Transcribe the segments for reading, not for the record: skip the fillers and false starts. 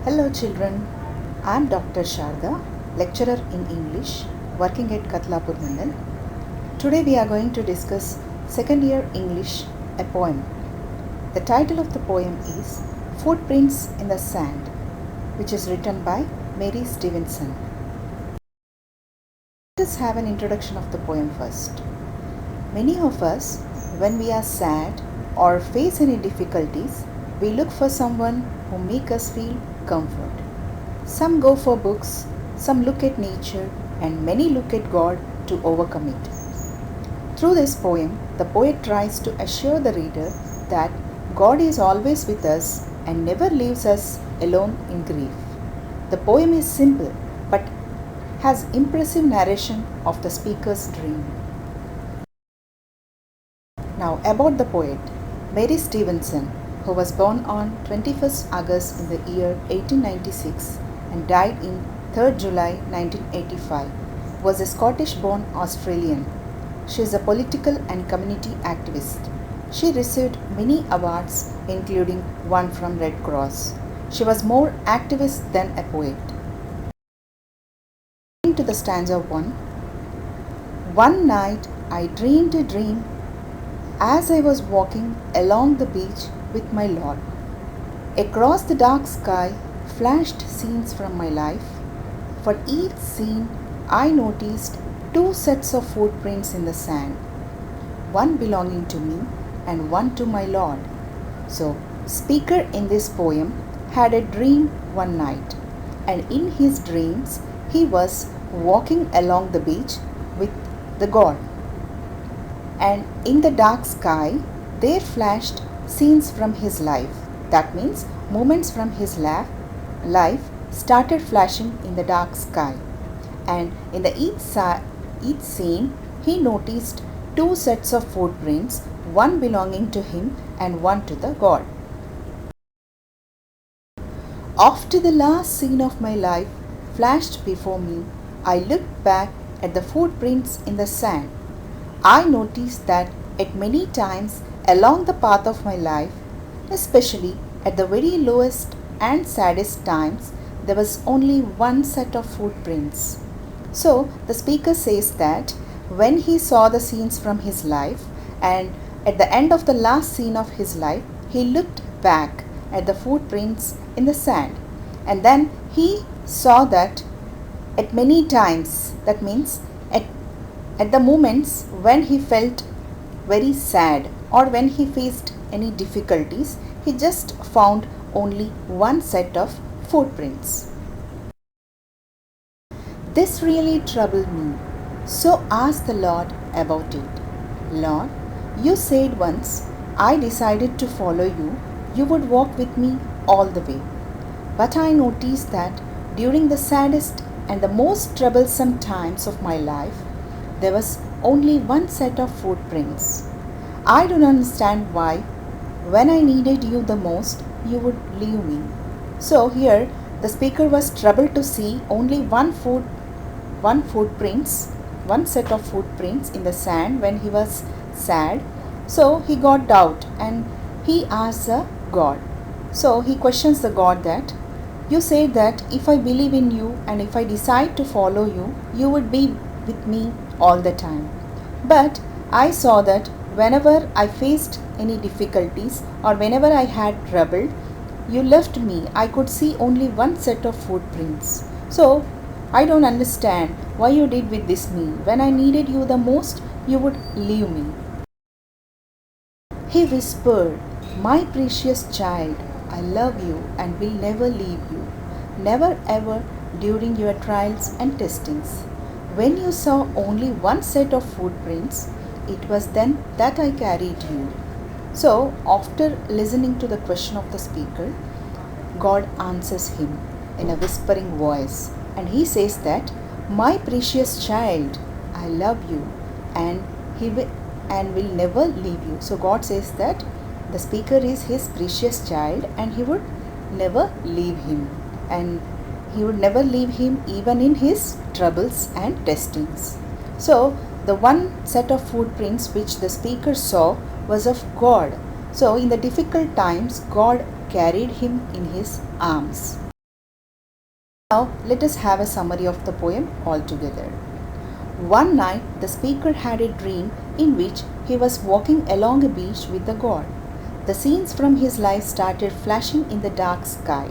Hello children, I am Dr. Sharada, lecturer in English, working at Katlapur Mandal. Today we are going to discuss second year English, a poem. The title of the poem is Footprints in the Sand, which is written by Mary Stevenson. Let us have an introduction of the poem first. Many of us, when we are sad or face any difficulties, we look for someone who make us feel comfort. Some go for books, some look at nature, and many look at God to overcome it. Through this poem, the poet tries to assure the reader that God is always with us and never leaves us alone in grief. The poem is simple but has impressive narration of the speaker's dream. Now about the poet, Mary Stevenson, who was born on 21st August in the year 1896 and died in 3rd July 1985, was a Scottish-born Australian. She is a political and community activist. She received many awards, including one from Red Cross. She was more activist than a poet. To the stanza 1. One night I dreamed a dream as I was walking along the beach with my Lord. Across the dark sky flashed scenes from my life. For each scene I noticed two sets of footprints in the sand, one belonging to me and one to my Lord. So, speaker in this poem had a dream one night, and in his dreams he was walking along the beach with the God. And in the dark sky there flashed scenes from his life. That means moments from his life started flashing in the dark sky. And in the each scene he noticed two sets of footprints, one belonging to him and one to the God. After the last scene of my life flashed before me, I looked back at the footprints in the sand. I noticed that at many times along the path of my life, especially at the very lowest and saddest times, there was only one set of footprints. So the speaker says that when he saw the scenes from his life and at the end of the last scene of his life, he looked back at the footprints in the sand, and then he saw that at many times, that means at the moments when he felt very sad or when he faced any difficulties, he just found only one set of footprints. This really troubled me, so asked the Lord about it. Lord, you said once I decided to follow you, you would walk with me all the way. But I noticed that during the saddest and the most troublesome times of my life, there was only one set of footprints. I don't understand why, when I needed you the most, you would leave me. So here, the speaker was troubled to see only one set of footprints in the sand when he was sad. So he got doubt and he asked the God. So he questions the God that, you said that if I believe in you and if I decide to follow you, you would be with me all the time. But I saw that whenever I faced any difficulties or whenever I had trouble, you left me. I could see only one set of footprints. So I don't understand why you did with this me. When I needed you the most, you would leave me. He whispered, my precious child, I love you and will never leave you. Never ever during your trials and testings. When you saw only one set of footprints, it was then that I carried you. So, after listening to the question of the speaker, God answers him in a whispering voice, and he says that, my precious child, I love you and will never leave you. So God says that the speaker is his precious child and he would never leave him, and he would never leave him even in his troubles and testings. So the one set of footprints which the speaker saw was of God. So in the difficult times, God carried him in his arms. Now, let us have a summary of the poem altogether. One night, the speaker had a dream in which he was walking along a beach with a god. The scenes from his life started flashing in the dark sky.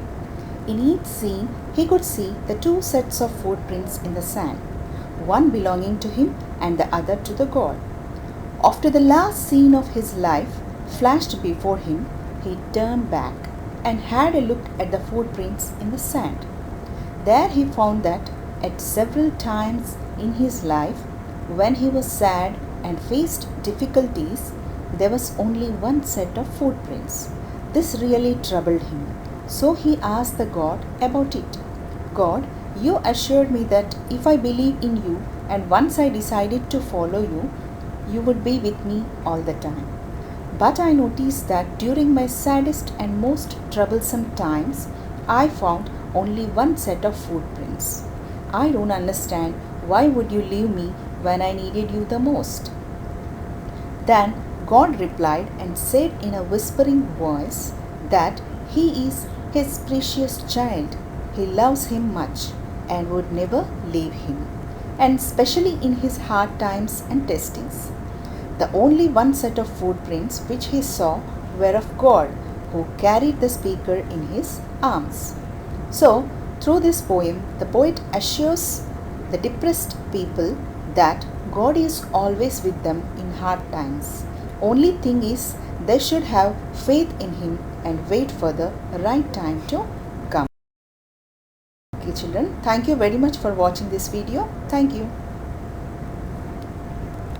In each scene, he could see the two sets of footprints in the sand, one belonging to him and the other to the god. After the last scene of his life flashed before him, he turned back and had a look at the footprints in the sand. There he found that at several times in his life, when he was sad and faced difficulties, there was only one set of footprints. This really troubled him. So he asked the God about it. God, you assured me that if I believe in you and once I decided to follow you, you would be with me all the time. But I noticed that during my saddest and most troublesome times, I found only one set of footprints. I don't understand why would you leave me when I needed you the most? Then God replied and said in a whispering voice that he is his precious child. He loves him much and would never leave him, and especially in his hard times and testings. The only one set of footprints which he saw were of God, who carried the speaker in his arms. So, through this poem, the poet assures the depressed people that God is always with them in hard times. Only thing is, they should have faith in Him and wait for the right time to come. Okay, children, thank you very much for watching this video. Thank you.